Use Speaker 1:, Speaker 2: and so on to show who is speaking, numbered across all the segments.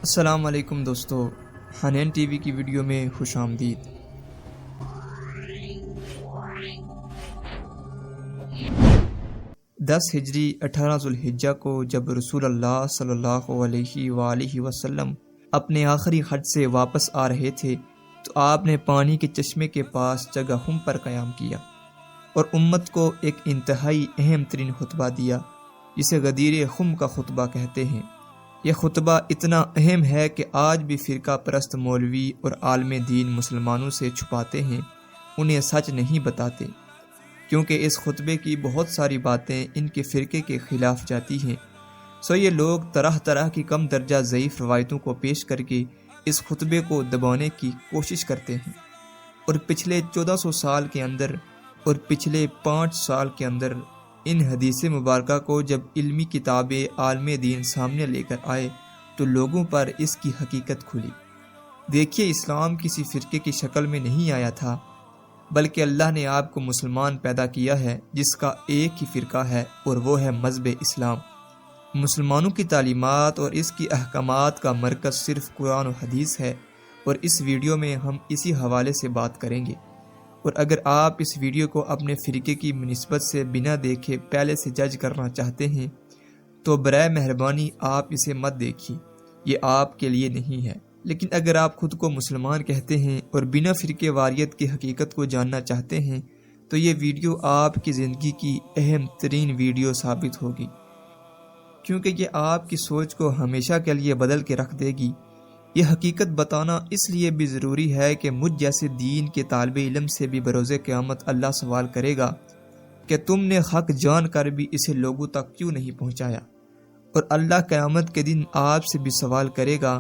Speaker 1: السلام علیکم دوستو، حنین ٹی وی کی ویڈیو میں خوش آمدید۔ 10 ہجری 18 ذوالحجہ کو جب رسول اللہ صلی اللہ علیہ وآلہ وسلم اپنے آخری حج سے واپس آ رہے تھے تو آپ نے پانی کے چشمے کے پاس جگہ خم پر قیام کیا اور امت کو ایک انتہائی اہم ترین خطبہ دیا جسے غدیر خم کا خطبہ کہتے ہیں۔ یہ خطبہ اتنا اہم ہے کہ آج بھی فرقہ پرست مولوی اور عالم دین مسلمانوں سے چھپاتے ہیں، انہیں سچ نہیں بتاتے، کیونکہ اس خطبے کی بہت ساری باتیں ان کے فرقے کے خلاف جاتی ہیں۔ سو یہ لوگ طرح طرح کی کم درجہ ضعیف روایتوں کو پیش کر کے اس خطبے کو دبانے کی کوشش کرتے ہیں، اور پچھلے 1400 سال کے اندر اور پچھلے 5 سال کے اندر ان حدیث مبارکہ کو جب علمی کتابیں عالم دین سامنے لے کر آئے تو لوگوں پر اس کی حقیقت کھلی۔ دیکھیے، اسلام کسی فرقے کی شکل میں نہیں آیا تھا، بلکہ اللہ نے آپ کو مسلمان پیدا کیا ہے جس کا ایک ہی فرقہ ہے اور وہ ہے مذہب اسلام۔ مسلمانوں کی تعلیمات اور اس کی احکامات کا مرکز صرف قرآن و حدیث ہے، اور اس ویڈیو میں ہم اسی حوالے سے بات کریں گے۔ اور اگر آپ اس ویڈیو کو اپنے فرقے کی نسبت سے بنا دیکھے پہلے سے جج کرنا چاہتے ہیں تو برائے مہربانی آپ اسے مت دیکھیے، یہ آپ کے لیے نہیں ہے۔ لیکن اگر آپ خود کو مسلمان کہتے ہیں اور بنا فرقے واریت کی حقیقت کو جاننا چاہتے ہیں تو یہ ویڈیو آپ کی زندگی کی اہم ترین ویڈیو ثابت ہوگی، کیونکہ یہ آپ کی سوچ کو ہمیشہ کے لیے بدل کے رکھ دے گی۔ یہ حقیقت بتانا اس لیے بھی ضروری ہے کہ مجھ جیسے دین کے طالب علم سے بھی بروز قیامت اللہ سوال کرے گا کہ تم نے حق جان کر بھی اسے لوگوں تک کیوں نہیں پہنچایا، اور اللہ قیامت کے دن آپ سے بھی سوال کرے گا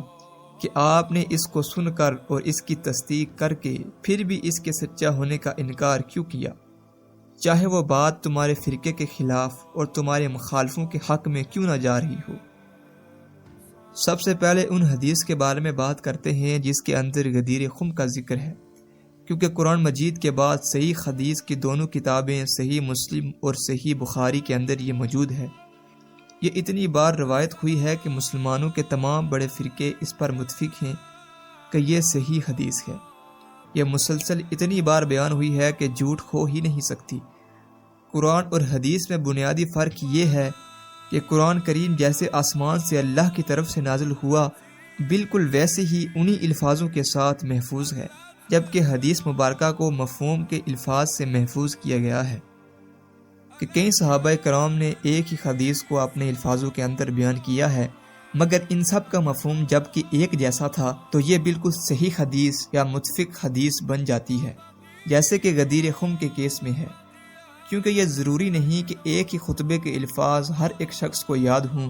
Speaker 1: کہ آپ نے اس کو سن کر اور اس کی تصدیق کر کے پھر بھی اس کے سچا ہونے کا انکار کیوں کیا، چاہے وہ بات تمہارے فرقے کے خلاف اور تمہارے مخالفوں کے حق میں کیوں نہ جا رہی ہو۔ سب سے پہلے ان حدیث کے بارے میں بات کرتے ہیں جس کے اندر غدیر خم کا ذکر ہے، کیونکہ قرآن مجید کے بعد صحیح حدیث کی دونوں کتابیں صحیح مسلم اور صحیح بخاری کے اندر یہ موجود ہے۔ یہ اتنی بار روایت ہوئی ہے کہ مسلمانوں کے تمام بڑے فرقے اس پر متفق ہیں کہ یہ صحیح حدیث ہے۔ یہ مسلسل اتنی بار بیان ہوئی ہے کہ جھوٹ ہو ہی نہیں سکتی۔ قرآن اور حدیث میں بنیادی فرق یہ ہے کہ قرآن کریم جیسے آسمان سے اللہ کی طرف سے نازل ہوا بالکل ویسے ہی انہی الفاظوں کے ساتھ محفوظ ہے، جبکہ حدیث مبارکہ کو مفہوم کے الفاظ سے محفوظ کیا گیا ہے کہ کئی صحابہ کرام نے ایک ہی حدیث کو اپنے الفاظوں کے اندر بیان کیا ہے، مگر ان سب کا مفہوم جبکہ ایک جیسا تھا تو یہ بالکل صحیح حدیث یا متفق حدیث بن جاتی ہے، جیسے کہ غدیر خم کے کیس میں ہے۔ کیونکہ یہ ضروری نہیں کہ ایک ہی خطبے کے الفاظ ہر ایک شخص کو یاد ہوں،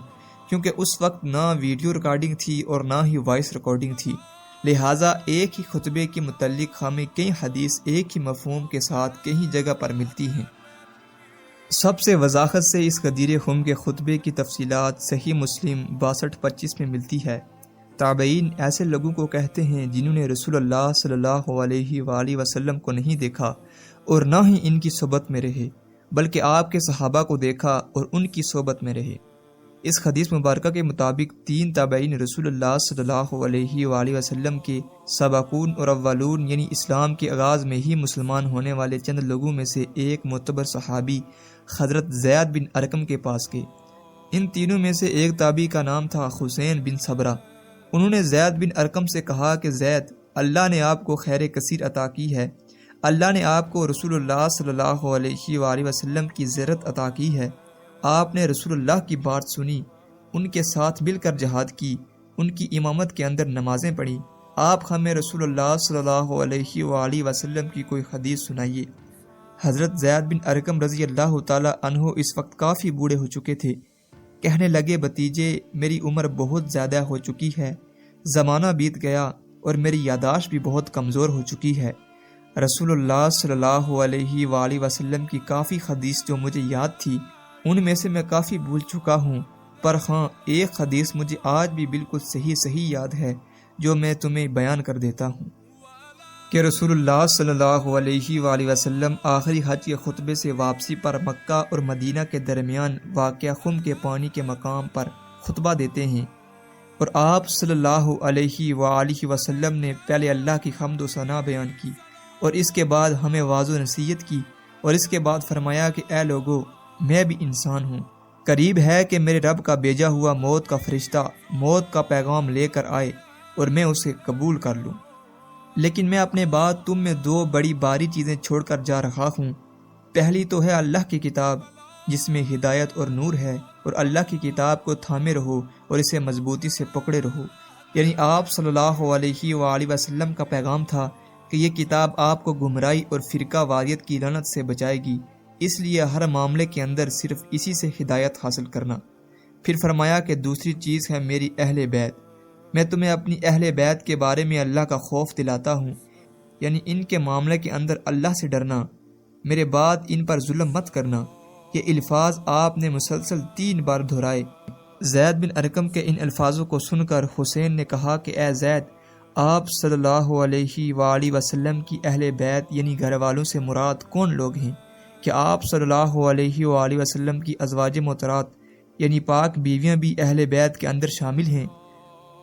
Speaker 1: کیونکہ اس وقت نہ ویڈیو ریکارڈنگ تھی اور نہ ہی وائس ریکارڈنگ تھی، لہٰذا ایک ہی خطبے کے متعلق ہمیں کئی حدیث ایک ہی مفہوم کے ساتھ کئی جگہ پر ملتی ہیں۔ سب سے وضاحت سے اس غدیر خم کے خطبے کی تفصیلات صحیح مسلم 62-25 میں ملتی ہے۔ تابعین ایسے لوگوں کو کہتے ہیں جنہوں نے رسول اللہ صلی اللہ علیہ وآلہ وسلم کو نہیں دیکھا اور نہ ہی ان کی صحبت میں رہے، بلکہ آپ کے صحابہ کو دیکھا اور ان کی صحبت میں رہے۔ اس حدیث مبارکہ کے مطابق 3 تابعین رسول اللہ صلی اللہ علیہ وآلہ وسلم کے سابقون اور اولون، یعنی اسلام کے آغاز میں ہی مسلمان ہونے والے چند لوگوں میں سے ایک معتبر صحابی حضرت زید بن ارقم کے پاس گئے۔ ان تینوں میں سے ایک تابعی کا نام تھا حسین بن صبرہ۔ انہوں نے زید بن ارقم سے کہا کہ زید، اللہ نے آپ کو خیر کثیر عطا کی ہے، اللہ نے آپ کو رسول اللہ صلی اللہ علیہ وآلہ وسلم کی زیارت عطا کی ہے، آپ نے رسول اللہ کی بات سنی، ان کے ساتھ مل کر جہاد کی، ان کی امامت کے اندر نمازیں پڑھی، آپ ہمیں رسول اللہ صلی اللہ علیہ وآلہ وسلم کی کوئی حدیث سنائیے۔ حضرت زید بن ارقم رضی اللہ تعالی عنہ اس وقت کافی بوڑھے ہو چکے تھے۔ کہنے لگے، بھتیجے، میری عمر بہت زیادہ ہو چکی ہے، زمانہ بیت گیا اور میری یادداشت بھی بہت کمزور ہو چکی ہے۔ رسول اللہ صلی اللہ علیہ وآلہ وسلم کی کافی حدیث جو مجھے یاد تھی ان میں سے میں کافی بھول چکا ہوں، پر ہاں ایک حدیث مجھے آج بھی بالکل صحیح یاد ہے جو میں تمہیں بیان کر دیتا ہوں کہ رسول اللہ صلی اللہ علیہ وآلہ وسلم آخری حج کے خطبے سے واپسی پر مکہ اور مدینہ کے درمیان واقع خم کے پانی کے مقام پر خطبہ دیتے ہیں، اور آپ صلی اللہ علیہ وآلہ وسلم نے پہلے اللہ کی حمد و ثنا بیان کی اور اس کے بعد ہمیں واعظ و نصیحت کی، اور اس کے بعد فرمایا کہ اے لوگو، میں بھی انسان ہوں، قریب ہے کہ میرے رب کا بھیجا ہوا موت کا فرشتہ موت کا پیغام لے کر آئے اور میں اسے قبول کر لوں، لیکن میں اپنے بعد تم میں دو بڑی باری چیزیں چھوڑ کر جا رہا ہوں۔ پہلی تو ہے اللہ کی کتاب جس میں ہدایت اور نور ہے، اور اللہ کی کتاب کو تھامے رہو اور اسے مضبوطی سے پکڑے رہو۔ یعنی آپ صلی اللہ علیہ وآلہ وسلم کا پیغام تھا کہ یہ کتاب آپ کو گمراہی اور فرقہ واریت کی لعنت سے بچائے گی، اس لیے ہر معاملے کے اندر صرف اسی سے ہدایت حاصل کرنا۔ پھر فرمایا کہ دوسری چیز ہے میری اہل بیت، میں تمہیں اپنی اہل بیت کے بارے میں اللہ کا خوف دلاتا ہوں، یعنی ان کے معاملے کے اندر اللہ سے ڈرنا، میرے بعد ان پر ظلم مت کرنا۔ یہ الفاظ آپ نے مسلسل 3 بار دہرائے۔ زید بن ارقم کے ان الفاظوں کو سن کر حسین نے کہا کہ اے زید، آپ صلی اللہ علیہ وآلہ وسلم کی اہل بیت یعنی گھر والوں سے مراد کون لوگ ہیں؟ کہ آپ صلی اللہ علیہ وآلہ وسلم کی ازواج محترات یعنی پاک بیویاں بھی اہل بیت کے اندر شامل ہیں؟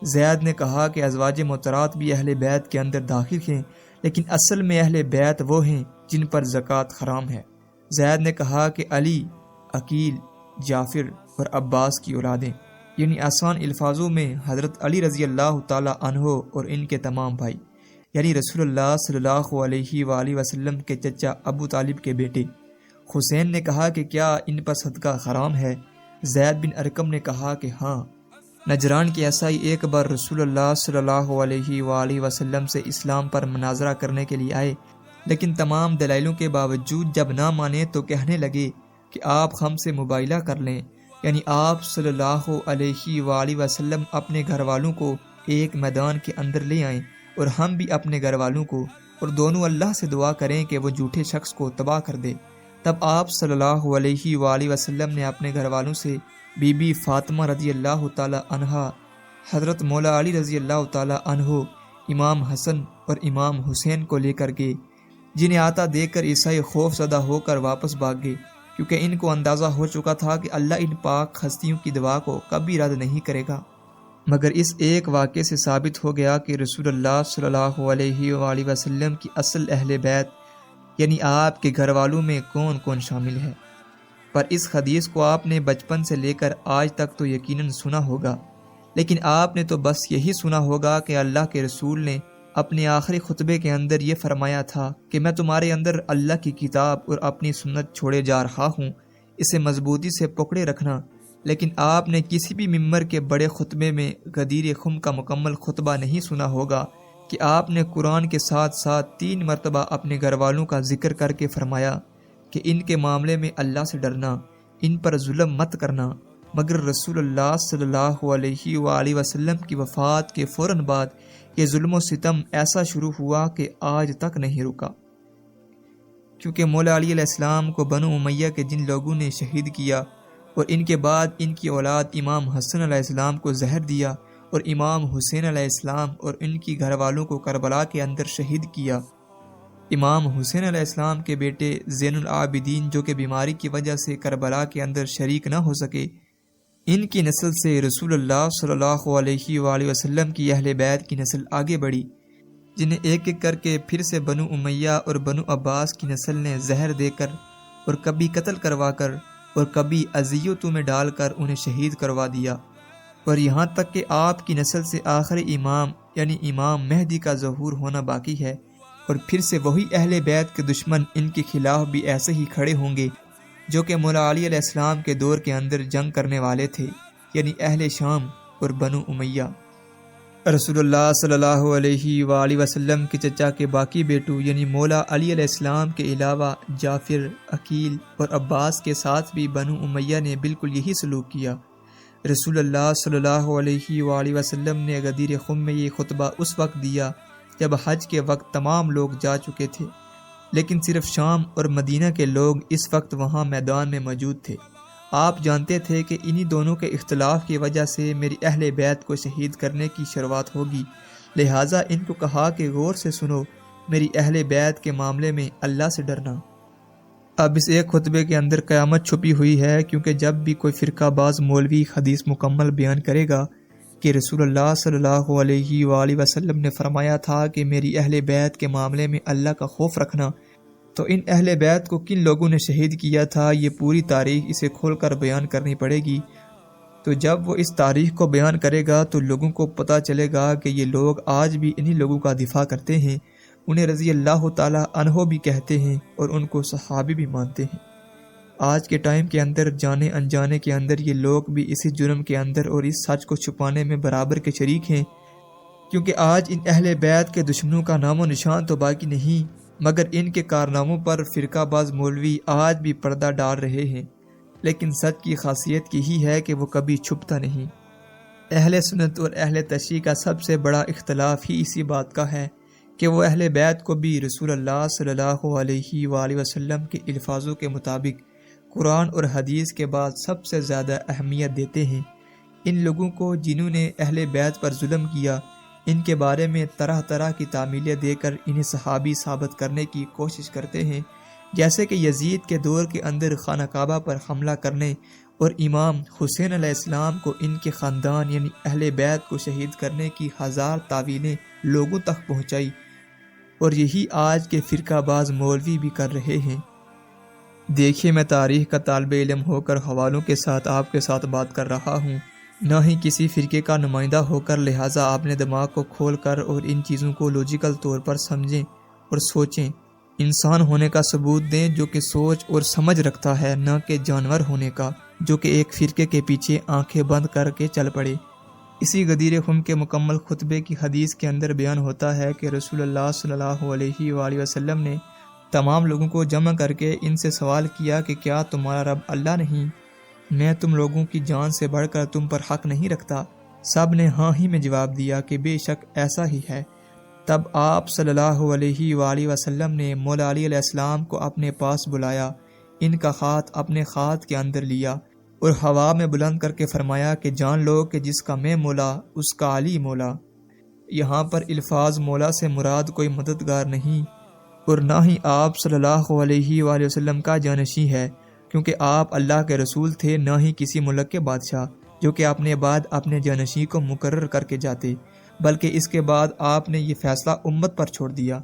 Speaker 1: زید نے کہا کہ ازواج محترات بھی اہل بیت کے اندر داخل ہیں، لیکن اصل میں اہل بیت وہ ہیں جن پر زکوٰۃ حرام ہے۔ زید نے کہا کہ علی، عقیل، جعفر اور عباس کی اولادیں، یعنی آسان الفاظوں میں حضرت علی رضی اللہ تعالی عنہ اور ان کے تمام بھائی، یعنی رسول اللہ صلی اللہ علیہ وآلہ وسلم کے چچا ابو طالب کے بیٹے۔ حسین نے کہا کہ کیا ان پر صدقہ حرام ہے؟ زید بن ارقم نے کہا کہ ہاں۔ نجران کے عیسائی ایک بار رسول اللہ صلی اللہ علیہ وآلہ وسلم سے اسلام پر مناظرہ کرنے کے لیے آئے، لیکن تمام دلائلوں کے باوجود جب نہ مانے تو کہنے لگے کہ آپ ہم سے مباہلہ کر لیں، یعنی آپ صلی اللہ علیہ وآلہ وسلم اپنے گھر والوں کو ایک میدان کے اندر لے آئیں اور ہم بھی اپنے گھر والوں کو، اور دونوں اللہ سے دعا کریں کہ وہ جھوٹے شخص کو تباہ کر دے۔ تب آپ صلی اللہ علیہ وآلہ وسلم نے اپنے گھر والوں سے بی بی فاطمہ رضی اللہ تعالی عنہا، حضرت مولا علی رضی اللہ تعالی عنہ، امام حسن اور امام حسین کو لے کر گئے، جنہیں آتا دیکھ کر عیسائی خوف زدہ ہو کر واپس بھاگ گئے، کیونکہ ان کو اندازہ ہو چکا تھا کہ اللہ ان پاک ہستیوں کی دعا کو کبھی رد نہیں کرے گا۔ مگر اس ایک واقعے سے ثابت ہو گیا کہ رسول اللہ صلی اللہ علیہ وآلہ وسلم کی اصل اہل بیت یعنی آپ کے گھر والوں میں کون کون شامل ہے۔ پر اس حدیث کو آپ نے بچپن سے لے کر آج تک تو یقیناً سنا ہوگا، لیکن آپ نے تو بس یہی سنا ہوگا کہ اللہ کے رسول نے اپنے آخری خطبے کے اندر یہ فرمایا تھا کہ میں تمہارے اندر اللہ کی کتاب اور اپنی سنت چھوڑے جا رہا ہوں، اسے مضبوطی سے پکڑے رکھنا۔ لیکن آپ نے کسی بھی ممبر کے بڑے خطبے میں غدیر خم کا مکمل خطبہ نہیں سنا ہوگا کہ آپ نے قرآن کے ساتھ ساتھ 3 مرتبہ اپنے گھر والوں کا ذکر کر کے فرمایا کہ ان کے معاملے میں اللہ سے ڈرنا، ان پر ظلم مت کرنا۔ مگر رسول اللہ صلی اللہ علیہ وآلہ وسلم کی وفات کے فوراً بعد یہ ظلم و ستم ایسا شروع ہوا کہ آج تک نہیں رکا، کیونکہ مولا علی علیہ السلام کو بنو امیہ کے جن لوگوں نے شہید کیا اور ان کے بعد ان کی اولاد امام حسن علیہ السلام کو زہر دیا اور امام حسین علیہ السلام اور ان کی گھر والوں کو کربلا کے اندر شہید کیا۔ امام حسین علیہ السلام کے بیٹے زین العابدین جو کہ بیماری کی وجہ سے کربلا کے اندر شریک نہ ہو سکے، ان کی نسل سے رسول اللہ صلی اللہ علیہ وآلہ وسلم کی اہل بیت کی نسل آگے بڑھی، جنہیں ایک ایک کر کے پھر سے بنو امیہ اور بنو عباس کی نسل نے زہر دے کر اور کبھی قتل کروا کر اور کبھی اذیتوں میں ڈال کر انہیں شہید کروا دیا، اور یہاں تک کہ آپ کی نسل سے آخری امام یعنی امام مہدی کا ظہور ہونا باقی ہے، اور پھر سے وہی اہل بیت کے دشمن ان کے خلاف بھی ایسے ہی کھڑے ہوں گے جو کہ مولا علی علیہ السلام کے دور کے اندر جنگ کرنے والے تھے، یعنی اہل شام اور بنو امیہ۔ رسول اللہ صلی اللہ علیہ وآلہ وسلم کے چچا کے باقی بیٹوں یعنی مولا علی علیہ السلام کے علاوہ جعفر، عقیل اور عباس کے ساتھ بھی بنو امیہ نے بالکل یہی سلوک کیا۔ رسول اللہ صلی اللہ علیہ وآلہ وسلم نے غدیر خم میں یہ خطبہ اس وقت دیا جب حج کے وقت تمام لوگ جا چکے تھے، لیکن صرف شام اور مدینہ کے لوگ اس وقت وہاں میدان میں موجود تھے۔ آپ جانتے تھے کہ انہی دونوں کے اختلاف کی وجہ سے میری اہل بیت کو شہید کرنے کی شروعات ہوگی، لہٰذا ان کو کہا کہ غور سے سنو، میری اہل بیت کے معاملے میں اللہ سے ڈرنا۔ اب اس ایک خطبے کے اندر قیامت چھپی ہوئی ہے، کیونکہ جب بھی کوئی فرقہ باز مولوی حدیث مکمل بیان کرے گا کہ رسول اللہ صلی اللہ علیہ وآلہ وسلم نے فرمایا تھا کہ میری اہل بیت کے معاملے میں اللہ کا خوف رکھنا، تو ان اہل بیت کو کن لوگوں نے شہید کیا تھا یہ پوری تاریخ اسے کھول کر بیان کرنی پڑے گی۔ تو جب وہ اس تاریخ کو بیان کرے گا تو لوگوں کو پتہ چلے گا کہ یہ لوگ آج بھی انہی لوگوں کا دفاع کرتے ہیں، انہیں رضی اللہ تعالی عنہ بھی کہتے ہیں اور ان کو صحابی بھی مانتے ہیں۔ آج کے ٹائم کے اندر جانے انجانے کے اندر یہ لوگ بھی اسی جرم کے اندر اور اس سچ کو چھپانے میں برابر کے شریک ہیں، کیونکہ آج ان اہل بیت کے دشمنوں کا نام و نشان تو باقی نہیں، مگر ان کے کارناموں پر فرقہ باز مولوی آج بھی پردہ ڈال رہے ہیں۔ لیکن سچ کی خاصیت یہی ہے کہ وہ کبھی چھپتا نہیں۔ اہل سنت اور اہل تشیع کا سب سے بڑا اختلاف ہی اسی بات کا ہے کہ وہ اہل بیت کو بھی رسول اللہ صلی اللہ علیہ وآلہ وسلم کے الفاظوں کے مطابق قرآن اور حدیث کے بعد سب سے زیادہ اہمیت دیتے ہیں۔ ان لوگوں کو جنہوں نے اہل بیت پر ظلم کیا، ان کے بارے میں طرح طرح کی تعمیلیں دے کر انہیں صحابی ثابت کرنے کی کوشش کرتے ہیں، جیسے کہ یزید کے دور کے اندر خانہ کعبہ پر حملہ کرنے اور امام حسین علیہ السلام کو ان کے خاندان یعنی اہل بیت کو شہید کرنے کی ہزار تعویلیں لوگوں تک پہنچائی، اور یہی آج کے فرقہ باز مولوی بھی کر رہے ہیں۔ دیکھیے، میں تاریخ کا طالب علم ہو کر حوالوں کے ساتھ آپ کے ساتھ بات کر رہا ہوں، نہ ہی کسی فرقے کا نمائندہ ہو کر، لہٰذا آپ نے دماغ کو کھول کر اور ان چیزوں کو لوجیکل طور پر سمجھیں اور سوچیں، انسان ہونے کا ثبوت دیں جو کہ سوچ اور سمجھ رکھتا ہے، نہ کہ جانور ہونے کا جو کہ ایک فرقے کے پیچھے آنکھیں بند کر کے چل پڑے۔ اسی غدیر خم کے مکمل خطبے کی حدیث کے اندر بیان ہوتا ہے کہ رسول اللہ صلی اللہ علیہ وآلہ وسلم نے تمام لوگوں کو جمع کر کے ان سے سوال کیا کہ کیا تمہارا رب اللہ نہیں؟ میں تم لوگوں کی جان سے بڑھ کر تم پر حق نہیں رکھتا؟ سب نے ہاں ہی میں جواب دیا کہ بے شک ایسا ہی ہے۔ تب آپ صلی اللہ علیہ وآلہ وسلم نے مولا علی علیہ السلام کو اپنے پاس بلایا، ان کا ہاتھ اپنے ہاتھ کے اندر لیا اور ہوا میں بلند کر کے فرمایا کہ جان لو کہ جس کا میں مولا اس کا علی مولا۔ یہاں پر الفاظ مولا سے مراد کوئی مددگار نہیں اور نہ ہی آپ صلی اللہ علیہ وآلہ وسلم کا جانشین ہے، کیونکہ آپ اللہ کے رسول تھے، نہ ہی کسی ملک کے بادشاہ جو کہ اپنے بعد اپنے جانشین کو مقرر کر کے جاتے، بلکہ اس کے بعد آپ نے یہ فیصلہ امت پر چھوڑ دیا،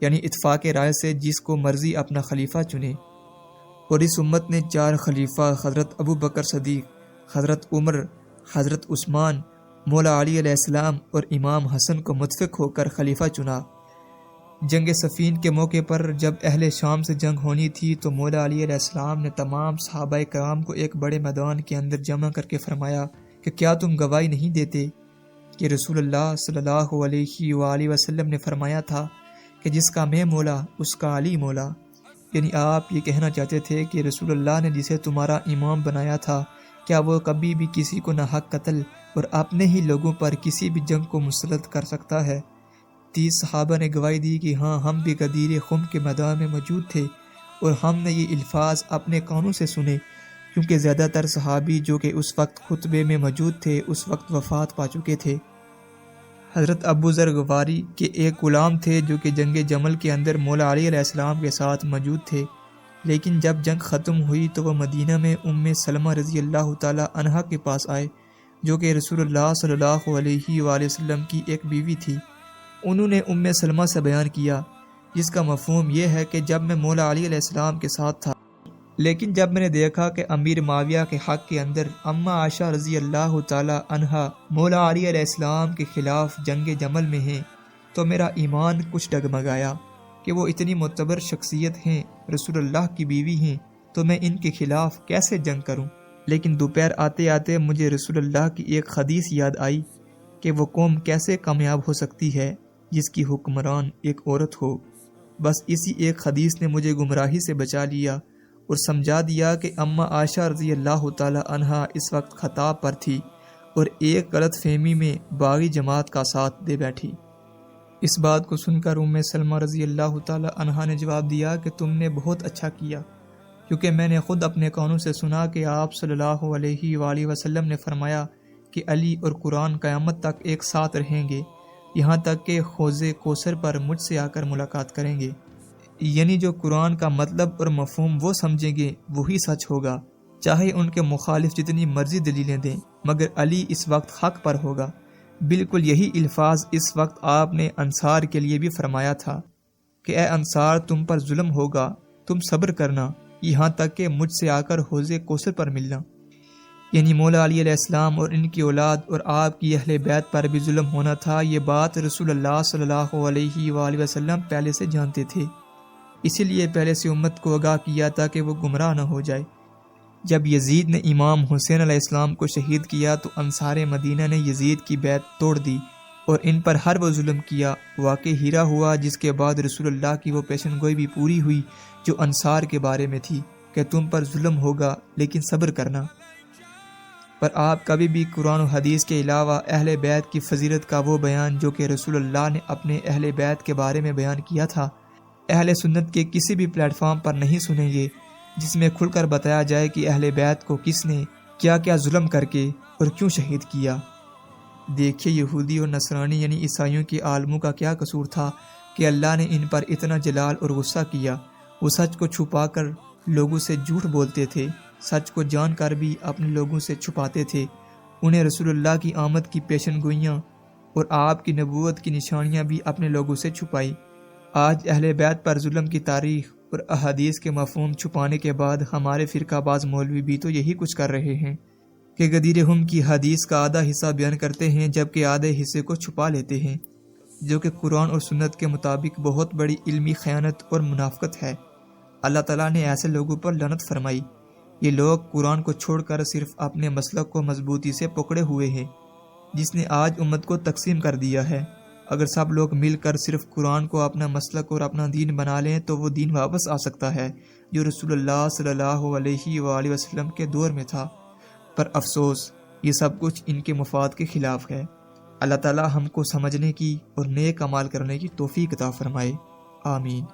Speaker 1: یعنی اتفاق رائے سے جس کو مرضی اپنا خلیفہ چنے۔ اور اس امت نے 4 خلیفہ حضرت ابو بکر صدیق، حضرت عمر، حضرت عثمان، مولا علی علیہ السلام اور امام حسن کو متفق ہو کر خلیفہ چنا۔ جنگ صفین کے موقع پر جب اہل شام سے جنگ ہونی تھی تو مولا علی علیہ السلام نے تمام صحابہ کرام کو ایک بڑے میدان کے اندر جمع کر کے فرمایا کہ کیا تم گواہی نہیں دیتے کہ رسول اللہ صلی اللہ علیہ وآلہ وسلم نے فرمایا تھا کہ جس کا میں مولا اس کا علی مولا؟ یعنی آپ یہ کہنا چاہتے تھے کہ رسول اللہ نے جسے تمہارا امام بنایا تھا، کیا وہ کبھی بھی کسی کو ناحق قتل اور اپنے ہی لوگوں پر کسی بھی جنگ کو مسلط کر سکتا ہے؟ 30 صحابہ نے گواہی دی کہ ہاں، ہم بھی غدیر خم کے میدان میں موجود تھے اور ہم نے یہ الفاظ اپنے کانوں سے سنے، کیونکہ زیادہ تر صحابی جو کہ اس وقت خطبے میں موجود تھے اس وقت وفات پا چکے تھے۔ حضرت ابو ذر غفاری کے ایک غلام تھے جو کہ جنگ جمل کے اندر مولا علی علیہ السلام کے ساتھ موجود تھے، لیکن جب جنگ ختم ہوئی تو وہ مدینہ میں ام سلمہ رضی اللہ تعالی عنہا کے پاس آئے، جو کہ رسول اللہ صلی اللہ علیہ وآلہ وسلم کی ایک بیوی تھی۔ انہوں نے ام سلمہ سے بیان کیا، جس کا مفہوم یہ ہے کہ جب میں مولا علی علیہ السلام کے ساتھ تھا، لیکن جب میں نے دیکھا کہ امیر معاویہ کے حق کے اندر اماں عائشہ رضی اللہ تعالی عنہا مولا علی علیہ السلام کے خلاف جنگ جمل میں ہیں، تو میرا ایمان کچھ ڈگمگایا کہ وہ اتنی معتبر شخصیت ہیں، رسول اللہ کی بیوی ہیں، تو میں ان کے خلاف کیسے جنگ کروں؟ لیکن دوپہر آتے آتے مجھے رسول اللہ کی ایک حدیث یاد آئی کہ وہ قوم کیسے کامیاب ہو سکتی ہے جس کی حکمران ایک عورت ہو۔ بس اسی ایک حدیث نے مجھے گمراہی سے بچا لیا اور سمجھا دیا کہ اماں عائشہ رضی اللہ تعالی عنہا اس وقت خطاب پر تھی اور ایک غلط فہمی میں باغی جماعت کا ساتھ دے بیٹھی۔ اس بات کو سن کر ام سلمہ رضی اللہ تعالی عنہا نے جواب دیا کہ تم نے بہت اچھا کیا، کیونکہ میں نے خود اپنے کانوں سے سنا کہ آپ صلی اللہ علیہ وآلہ وسلم نے فرمایا کہ علی اور قرآن قیامت تک ایک ساتھ رہیں گے، یہاں تک کہ حوض کوثر پر مجھ سے آ کر ملاقات کریں گے، یعنی جو قرآن کا مطلب اور مفہوم وہ سمجھیں گے وہی سچ ہوگا۔ چاہے ان کے مخالف جتنی مرضی دلیلیں دیں، مگر علی اس وقت حق پر ہوگا۔ بالکل یہی الفاظ اس وقت آپ نے انصار کے لیے بھی فرمایا تھا کہ اے انصار، تم پر ظلم ہوگا، تم صبر کرنا، یہاں تک کہ مجھ سے آ کر حوض کوثر پر ملنا۔ یعنی مولا علی علیہ السلام اور ان کی اولاد اور آپ کی اہل بیت پر بھی ظلم ہونا تھا۔ یہ بات رسول اللہ صلی اللہ علیہ وآلہ وسلم پہلے سے جانتے تھے، اسی لیے پہلے سے امت کو آگاہ کیا تاکہ وہ گمراہ نہ ہو جائے۔ جب یزید نے امام حسین علیہ السلام کو شہید کیا تو انصار مدینہ نے یزید کی بیعت توڑ دی اور ان پر ہر وہ ظلم کیا۔ واقع ہیرا ہوا، جس کے بعد رسول اللہ کی وہ پیشن گوئی بھی پوری ہوئی جو انصار کے بارے میں تھی کہ تم پر ظلم ہوگا لیکن صبر کرنا۔ پر آپ کبھی بھی قرآن و حدیث کے علاوہ اہل بیت کی فضیلت کا وہ بیان جو کہ رسول اللہ نے اپنے اہل بیت کے بارے میں بیان کیا تھا، اہل سنت کے کسی بھی پلیٹ فارم پر نہیں سنیں گے جس میں کھل کر بتایا جائے کہ اہل بیت کو کس نے کیا کیا ظلم کر کے اور کیوں شہید کیا۔ دیکھیے یہودی اور نصرانی یعنی عیسائیوں کے عالموں کا کیا قصور تھا کہ اللہ نے ان پر اتنا جلال اور غصہ کیا۔ وہ سچ کو چھپا کر لوگوں سے جھوٹ بولتے تھے، سچ کو جان کر بھی اپنے لوگوں سے چھپاتے تھے۔ انہیں رسول اللہ کی آمد کی پیشن گوئیاں اور آپ کی نبوت کی نشانیاں بھی اپنے لوگوں سے چھپائی۔ آج اہل بیت پر ظلم کی تاریخ اور احادیث کے مفہوم چھپانے کے بعد ہمارے فرقہ باز مولوی بھی تو یہی کچھ کر رہے ہیں کہ غدیر ہم کی حدیث کا آدھا حصہ بیان کرتے ہیں جبکہ آدھے حصے کو چھپا لیتے ہیں، جو کہ قرآن اور سنت کے مطابق بہت بڑی علمی خیانت اور منافقت ہے۔ اللہ تعالیٰ نے ایسے لوگوں پر لعنت فرمائی۔ یہ لوگ قرآن کو چھوڑ کر صرف اپنے مسلک کو مضبوطی سے پکڑے ہوئے ہیں، جس نے آج امت کو تقسیم کر دیا ہے۔ اگر سب لوگ مل کر صرف قرآن کو اپنا مسلک اور اپنا دین بنا لیں تو وہ دین واپس آ سکتا ہے جو رسول اللہ صلی اللہ علیہ وآلہ وسلم کے دور میں تھا۔ پر افسوس یہ سب کچھ ان کے مفاد کے خلاف ہے۔ اللہ تعالی ہم کو سمجھنے کی اور نیک اعمال کرنے کی توفیق عطا فرمائے، آمین۔